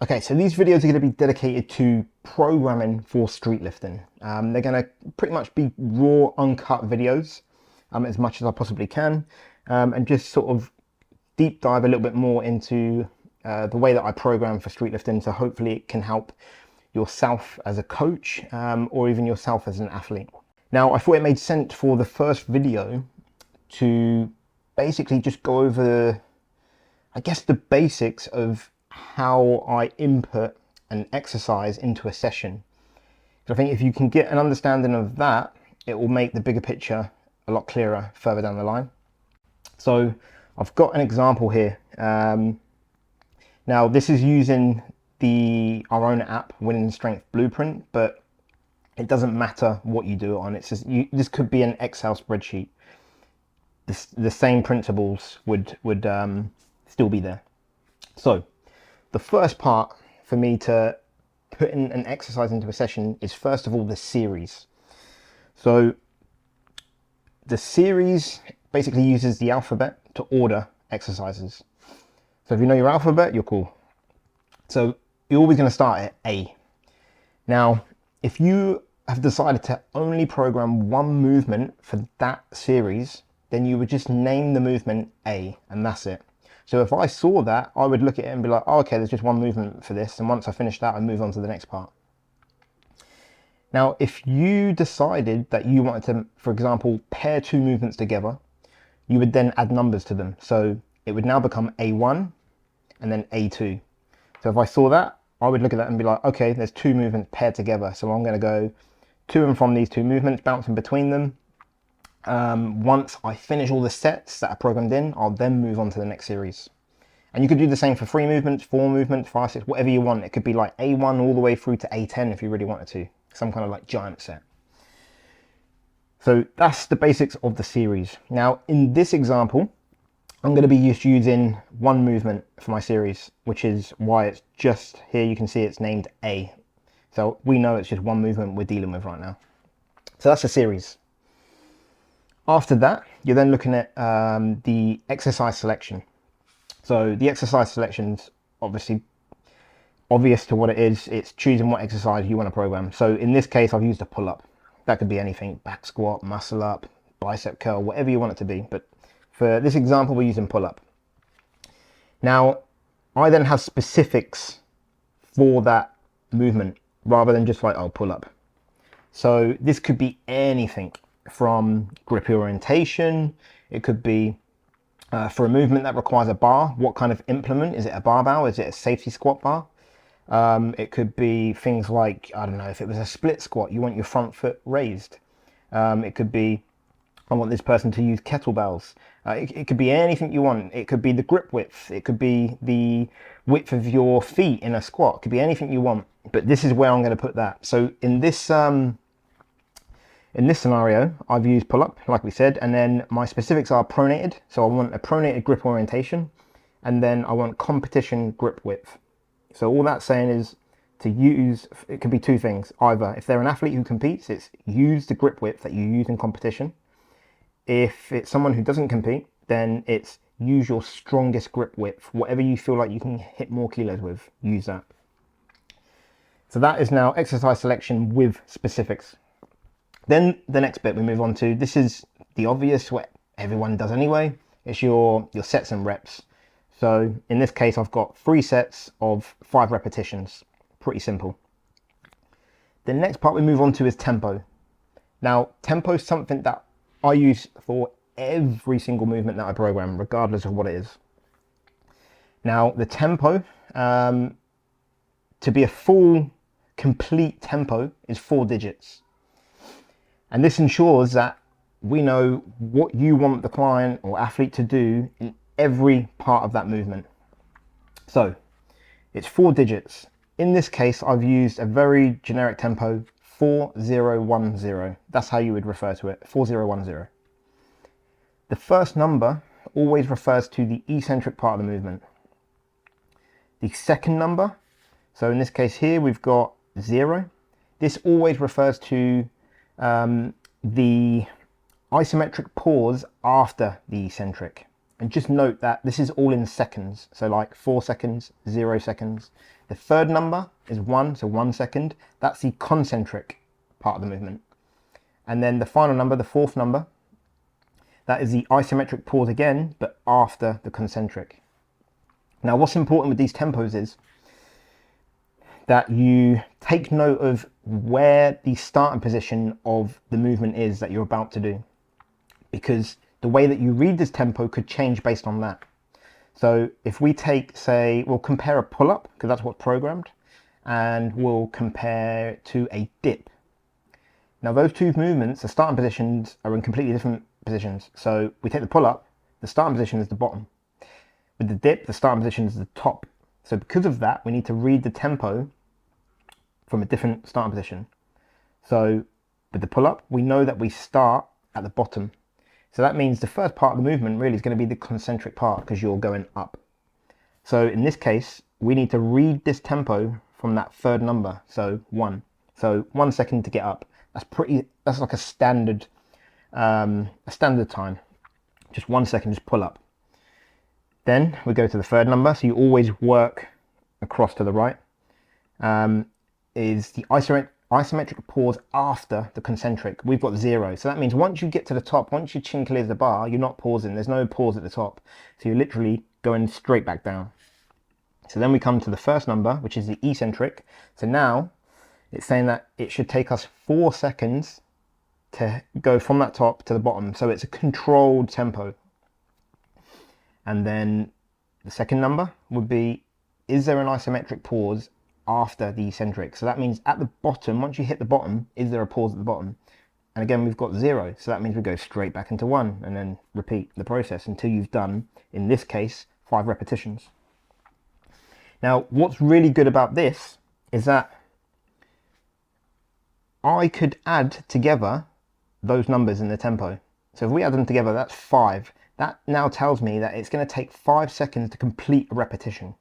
Okay, so these videos are going to be dedicated to programming for street lifting. They're going to pretty much be raw, uncut videos, as much as I possibly can, and just sort of deep dive a little bit more into the way that I program for street lifting. So hopefully it can help yourself as a coach, or even yourself as an athlete. Now, I thought it made sense for the first video to basically just go over, I guess, the basics of how I input an exercise into a session. So I think if you can get an understanding of that, it will make the bigger picture a lot clearer further down the line. So I've got an example here. Now this is using our own app, Winning Strength Blueprint, but it doesn't matter what you do it on. It's just, this could be an Excel spreadsheet. The same principles would still be there. So the first part for me to put in an exercise into a session is, first of all, the series. So the series basically uses the alphabet to order exercises. So if you know your alphabet, you're cool. So you're always going to start at A. Now, if you have decided to only program one movement for that series, then you would just name the movement A, and that's it. So if I saw that, I would look at it and be like, oh, okay, there's just one movement for this. And once I finish that, I move on to the next part. Now, if you decided that you wanted to, for example, pair two movements together, you would then add numbers to them. So it would now become A1 and then A2. So if I saw that, I would look at that and be like, okay, there's two movements paired together. So I'm going to go to and from these two movements, bouncing between them. Once I finish all the sets that are programmed in, I'll then move on to the next series. And you could do the same for 3 movements, 4 movements, 5, 6, whatever you want. It could be like A1 all the way through to A10 if you really wanted to. Some kind of like giant set. So that's the basics of the series. Now in this example, I'm going to be just using one movement for my series, which is why it's just here. You can see it's named A. So we know it's just one movement we're dealing with right now. So that's a series. After that, you're then looking at the exercise selection. So the exercise selection's obviously obvious to what it is. It's choosing what exercise you want to program. So in this case, I've used a pull-up. That could be anything: back squat, muscle up, bicep curl, whatever you want it to be. But for this example, we're using pull-up. Now, I then have specifics for that movement rather than just like, oh, pull-up. So this could be anything from grip orientation. It could be for a movement that requires a bar, what kind of implement? Is it a barbell? Is it a safety squat bar? It could be things like, I don't know, if it was a split squat, you want your front foot raised. It could be, I want this person to use kettlebells. It could be anything you want. It could be the grip width. It could be the width of your feet in a squat. It could be anything you want. But this is where I'm going to put that. So in this scenario, I've used pull-up, like we said, and then my specifics are pronated. So I want a pronated grip orientation, and then I want competition grip width. So all that's saying is to use, it could be two things. Either if they're an athlete who competes, it's use the grip width that you use in competition. If it's someone who doesn't compete, then it's use your strongest grip width. Whatever you feel like you can hit more kilos with, use that. So that is now exercise selection with specifics. Then the next bit we move on to, this is the obvious, what everyone does anyway. It's your sets and reps. So in this case, I've got 3 sets of 5 repetitions. Pretty simple. The next part we move on to is tempo. Now, tempo is something that I use for every single movement that I program, regardless of what it is. Now, the tempo, to be a full, complete tempo, is 4 digits. And this ensures that we know what you want the client or athlete to do in every part of that movement. So it's 4 digits. In this case, I've used a very generic tempo, 4010. That's how you would refer to it, 4010. The first number always refers to the eccentric part of the movement. The second number, so in this case here, we've got 0. This always refers to the isometric pause after the eccentric. And just note that this is all in seconds. So like 4 seconds, 0 seconds. The third number is 1, so 1 second. That's the concentric part of the movement. And then the final number, the fourth number, that is the isometric pause again, but after the concentric. Now, what's important with these tempos is that you take note of where the starting position of the movement is that you're about to do, because the way that you read this tempo could change based on that. So if we take, say, we'll compare a pull-up, because that's what's programmed, and we'll compare it to a dip. Now those two movements, the starting positions are in completely different positions. So we take the pull-up, the starting position is the bottom. With the dip, the starting position is the top. So because of that, we need to read the tempo from a different starting position. So with the pull-up, we know that we start at the bottom. So that means the first part of the movement really is going to be the concentric part because you're going up. So in this case, we need to read this tempo from that third number, so 1. So 1 second to get up. That's like a standard time. Just 1 second, just pull up. Then we go to the third number, so you always work across to the right. Is the isometric pause after the concentric. We've got 0. So that means once you get to the top, once your chin clears the bar, you're not pausing. There's no pause at the top. So you're literally going straight back down. So then we come to the first number, which is the eccentric. So now it's saying that it should take us 4 seconds to go from that top to the bottom. So it's a controlled tempo. And then the second number would be, is there an isometric pause after the eccentric? So that means at the bottom, once you hit the bottom, is there a pause at the bottom? And again, we've got 0. So that means we go straight back into 1 and then repeat the process until you've done, in this case, 5 repetitions. Now, what's really good about this is that I could add together those numbers in the tempo. So if we add them together, that's 5. That now tells me that it's going to take 5 seconds to complete a repetition.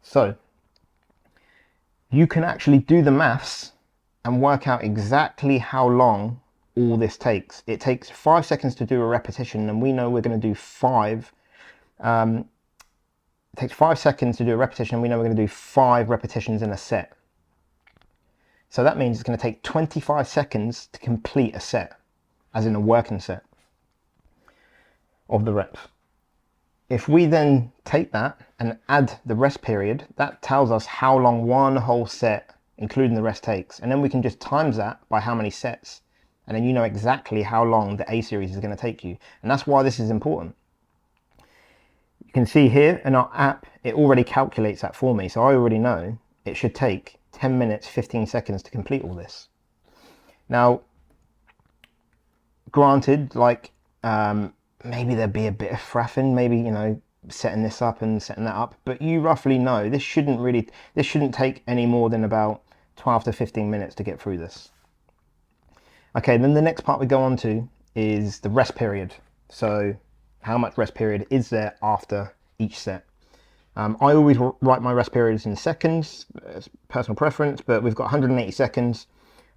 So you can actually do the maths and work out exactly how long all this takes. It takes 5 seconds to do a repetition, and we know we're going to do 5. It takes 5 seconds to do a repetition, and we know we're going to do 5 repetitions in a set. So that means it's going to take 25 seconds to complete a set, as in a working set of the reps. If we then take that and add the rest period, that tells us how long one whole set, including the rest, takes. And then we can just times that by how many sets. And then you know exactly how long the A series is going to take you. And that's why this is important. You can see here in our app, it already calculates that for me. So I already know it should take 10 minutes, 15 seconds to complete all this. Now, granted, like, maybe there'd be a bit of fraffing, maybe, you know, setting this up and setting that up, but you roughly know this shouldn't take any more than about 12 to 15 minutes to get through this. Okay, then the next part we go on to is the rest period. So how much rest period is there after each set? I always write my rest periods in seconds, it's personal preference, but we've got 180 seconds.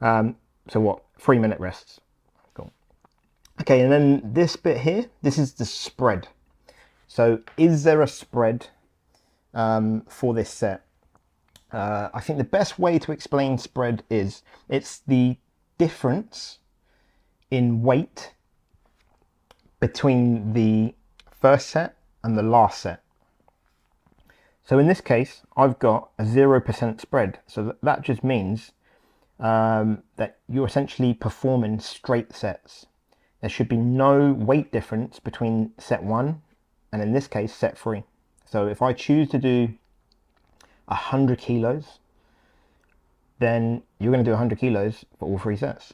So what, 3-minute rests. Cool. Okay, and then this bit here, this is the spread. So is there a spread for this set? I think the best way to explain spread is it's the difference in weight between the first set and the last set. So in this case, I've got a 0% spread. So that just means that you're essentially performing straight sets. There should be no weight difference between set 1 and, in this case, set 3. So if I choose to do 100 kilos, then you're going to do 100 kilos for all 3 sets.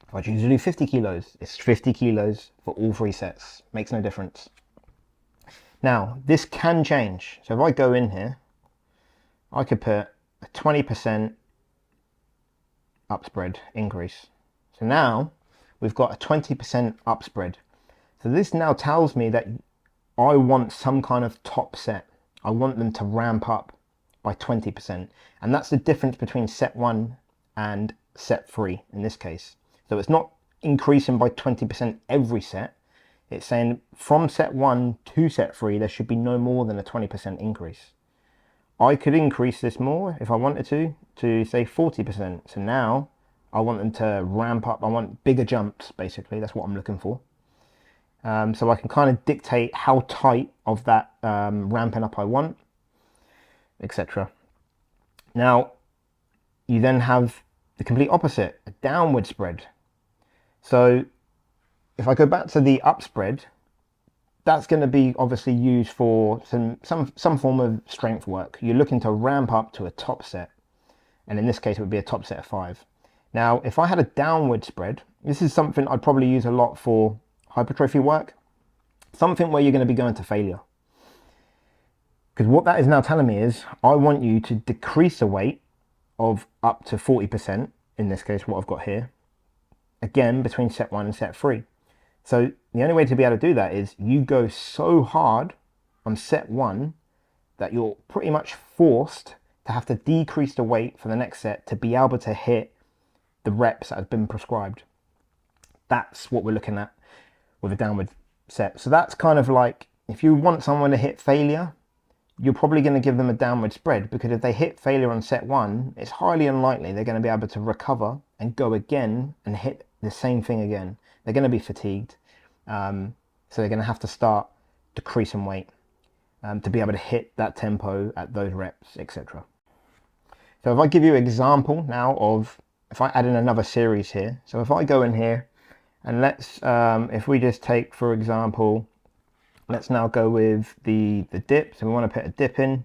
If I choose to do 50 kilos, it's 50 kilos for all 3 sets. Makes no difference. Now, this can change. So if I go in here, I could put a 20% upspread increase. So now we've got a 20% upspread. So this now tells me that I want some kind of top set. I want them to ramp up by 20%. And that's the difference between set 1 and set 3 in this case. So it's not increasing by 20% every set. It's saying from set 1 to set 3, there should be no more than a 20% increase. I could increase this more if I wanted to say 40%. So now I want them to ramp up. I want bigger jumps, basically. That's what I'm looking for. So I can kind of dictate how tight of that ramping up I want, etc. Now, you then have the complete opposite, a downward spread. So if I go back to the up spread, that's going to be obviously used for some form of strength work. You're looking to ramp up to a top set, and in this case it would be a top set of 5. Now if I had a downward spread, this is something I'd probably use a lot for hypertrophy work, something where you're going to be going to failure. Because what that is now telling me is I want you to decrease the weight of up to 40%, in this case what I've got here, again between set 1 and set 3. So the only way to be able to do that is you go so hard on set 1 that you're pretty much forced to have to decrease the weight for the next set to be able to hit the reps that have been prescribed. That's what we're looking at with a downward set. So that's kind of like, if you want someone to hit failure, you're probably going to give them a downward spread, because if they hit failure on set 1, it's highly unlikely they're going to be able to recover and go again and hit the same thing again. They're going to be fatigued, so they're going to have to start decreasing weight to be able to hit that tempo at those reps, etc. So if I give you an example now of, if I add in another series here, so if I go in here and let's, if we just take, for example, let's now go with the dip. So we want to put a dip in.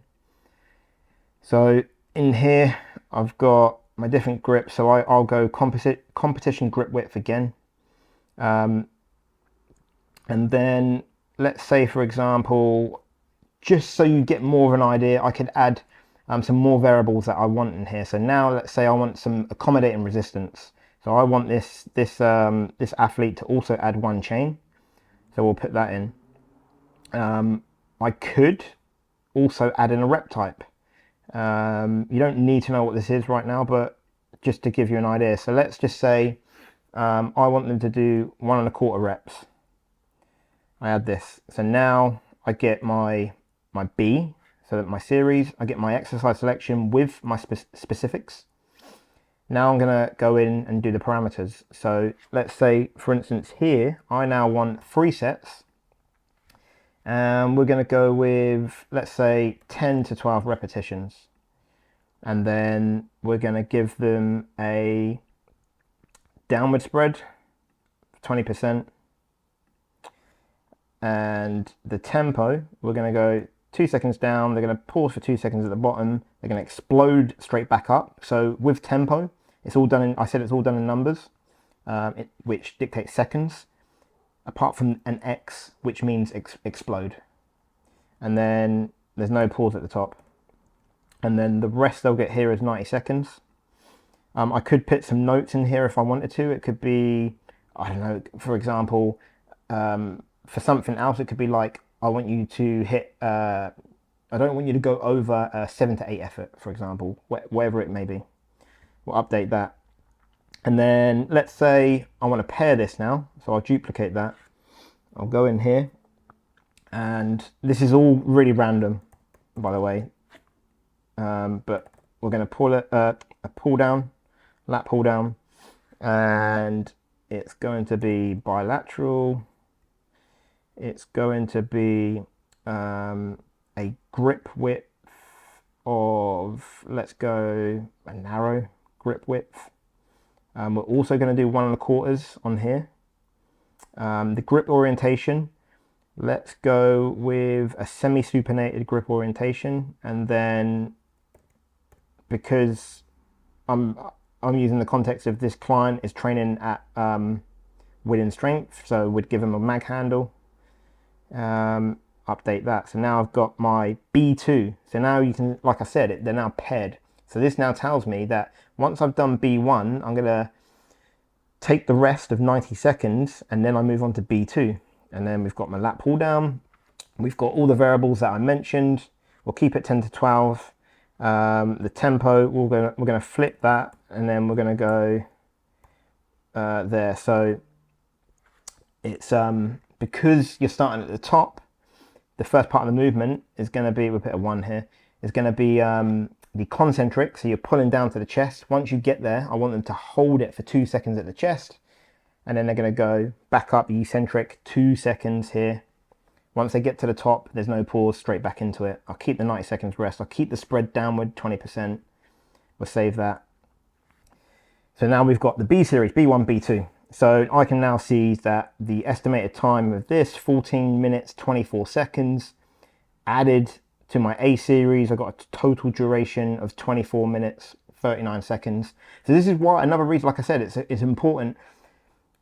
So in here, I've got my different grips. So I'll go competition grip width again. And then let's say, for example, just so you get more of an idea, I could add some more variables that I want in here. So now let's say I want some accommodating resistance. So I want this athlete to also add 1 chain. So we'll put that in. I could also add in a rep type. You don't need to know what this is right now, but just to give you an idea. So let's just say I want them to do 1 1/4 reps. I add this. So now I get my B, so that my series, I get my exercise selection with my specifics. Now I'm going to go in and do the parameters. So let's say, for instance, here, I now want 3 sets. And we're going to go with, let's say, 10 to 12 repetitions. And then we're going to give them a downward spread, 20%. And the tempo, we're going to go 2 seconds down. They're going to pause for 2 seconds at the bottom. They're going to explode straight back up. So with tempo, it's all done in, I said it's all done in numbers, which dictates seconds, apart from an X, which means explode. And then there's no pause at the top. And then the rest they'll get here is 90 seconds. I could put some notes in here if I wanted to. It could be, I don't know, for example, for something else, it could be like, I want you to hit, I don't want you to go over a 7 to 8 effort, for example, whatever it may be. We'll update that. And then let's say I want to pair this now. So I'll duplicate that. I'll go in here. And this is all really random, by the way. But we're going to pull it, a pull down, lat pull down. And it's going to be bilateral. It's going to be a grip width of, let's go a narrow grip width. We're also going to do 1 1/4 on here. The grip orientation, let's go with a semi-supinated grip orientation. And then, because I'm using the context of this client is training at within strength, so we'd give him a mag handle. Update that. So now I've got my B2. So now you can, like I said, they're now paired. So this now tells me that once I've done B1, I'm going to take the rest of 90 seconds and then I move on to B2. And then we've got my lat pull down. We've got all the variables that I mentioned. We'll keep it 10 to 12. The tempo, we're going to flip that, and then we're going to go there. So it's because you're starting at the top, the first part of the movement is going to be, we'll put a 1 here, is going to be the concentric, so you're pulling down to the chest. Once you get there, I want them to hold it for 2 seconds at the chest, and then they're going to go back up the eccentric, 2 seconds here. Once they get to the top, there's no pause, straight back into it. I'll keep the 90 seconds rest. I'll keep the spread downward, 20%. We'll save that. So now we've got the B series, B1, B2. So I can now see that the estimated time of this, 14 minutes, 24 seconds, added to my A series, I've got a total duration of 24 minutes, 39 seconds. So this is why, another reason, like I said, it's important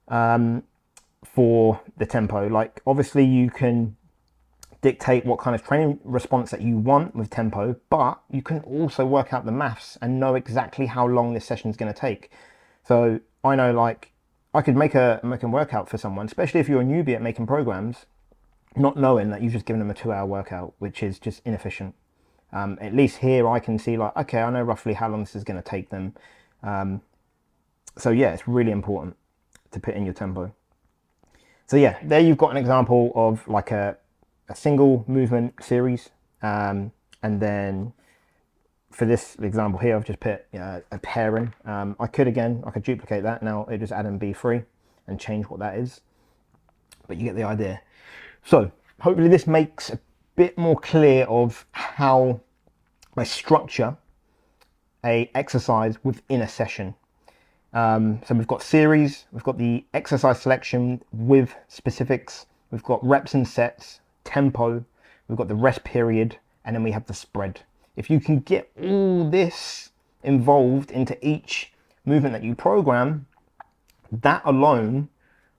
for the tempo. Like, obviously you can dictate what kind of training response that you want with tempo, but you can also work out the maths and know exactly how long this session is going to take. So I know, like, I could make a workout for someone, especially if you're a newbie at making programs, not knowing that you've just given them a 2-hour workout, which is just inefficient. At least here I can see, like, okay, I know roughly how long this is going to take them. So yeah, it's really important to put in your tempo. So yeah, there you've got an example of like a single movement series. And then for this example here, I've just put a pairing. I could duplicate that. Now I just add in B3 and change what that is. But you get the idea. So hopefully this makes a bit more clear of how I structure a exercise within a session. So we've got series, we've got the exercise selection with specifics, we've got reps and sets, tempo, we've got the rest period, and then we have the spread. If you can get all this involved into each movement that you program, that alone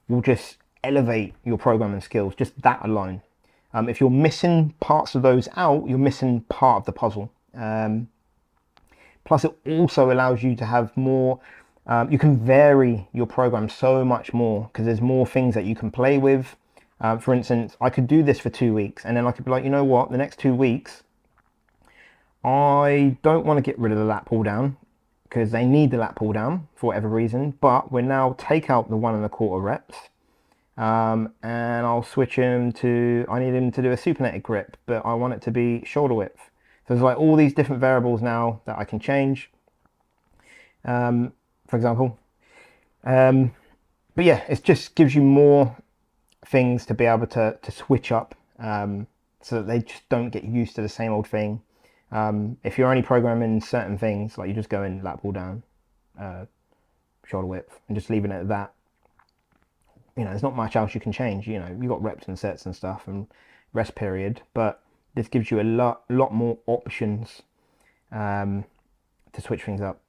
will just elevate your programming skills, just that alone. If you're missing parts of those out, you're missing part of the puzzle. Plus it also allows you to have more, you can vary your program so much more because there's more things that you can play with. For instance, I could do this for 2 weeks and then I could be like, you know what, the next 2 weeks, I don't want to get rid of the lat pull down because they need the lat pull down for whatever reason, but we'll now take out the 1 1/4 reps. And I'll switch him to, I need him to do a supinated grip, but I want it to be shoulder width. So there's like all these different variables now that I can change, for example. But yeah, it just gives you more things to be able to switch up so that they just don't get used to the same old thing. If you're only programming certain things, like you just go in lat pull down, shoulder width, and just leaving it at that, you know, there's not much else you can change. You know, you've got reps and sets and stuff and rest period, but this gives you a lot more options to switch things up.